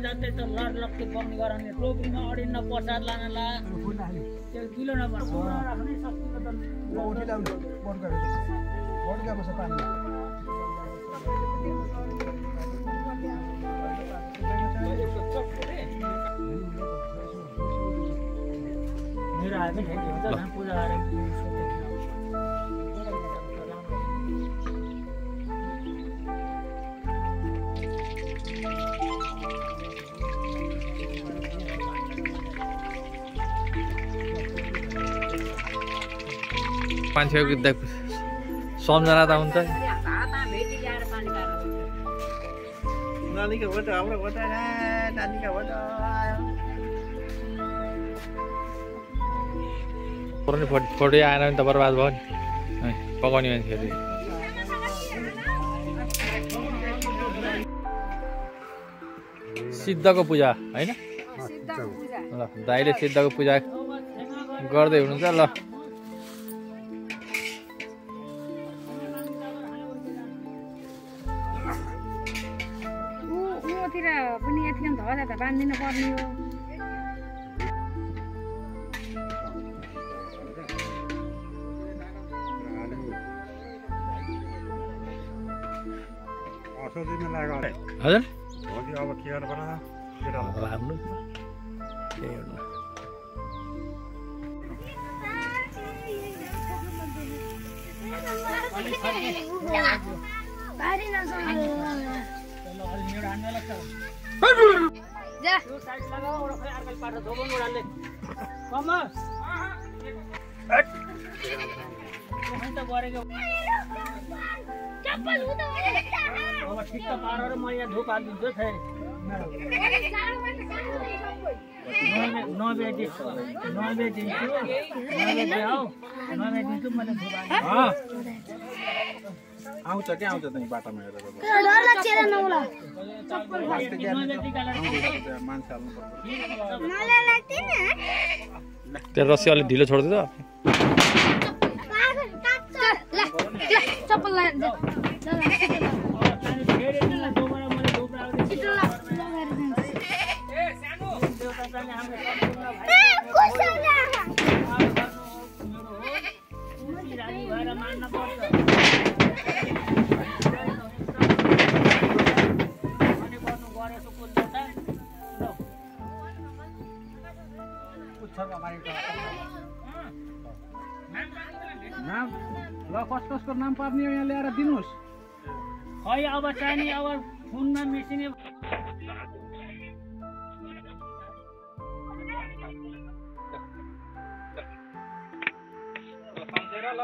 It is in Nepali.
जाते त लड लक्के बग्ने गराउने टोपीमा अडिन्न प्रसाद लान ला त्यो किलो नभर राख्ने सकिलो त ओटी लाउनु बन्द गरेको बन्द गर्छ पानी मेरो हामी हुन्छ पूजा गरेको 5 सम्झना त हुन्छ नानीको फोटो हाम्रो फोटो नानीको फोटो फोटो आएन भने त बर्बाद भयो नि पकाउने मान्छेहरू सिद्धको पूजा हैन ल दाइले सिद्धको पूजा गर्दै हुनुहुन्छ ल पनि यतिकन धरा त बान्दिन पर्ने हो असोजीमा लाग्यो हजुर भोलि अब के गर्नु पर्ला राम्रो के गर्नु जा यो साइड लगाओ और खै अर्कल पाटो धोबन उडाले कम खै त गरेको चप्पल उता अब ठिक त पारेर म यहाँ धुप हाल्दिन्छु फेरि नबेदिन्छु मैले धुप आउँछ के आउँछ त बाटोमा हेरेर मान्छे हाल्नु पर्छ त्यो रस्सी अलि ढिलो छोड्दै त चप्पल नाम ल कसको नाम पर्ने हो यहाँ ल्याएर दिनुहोस् खै अब चाहिने अब फोनमा मिसिने सम्झेर ल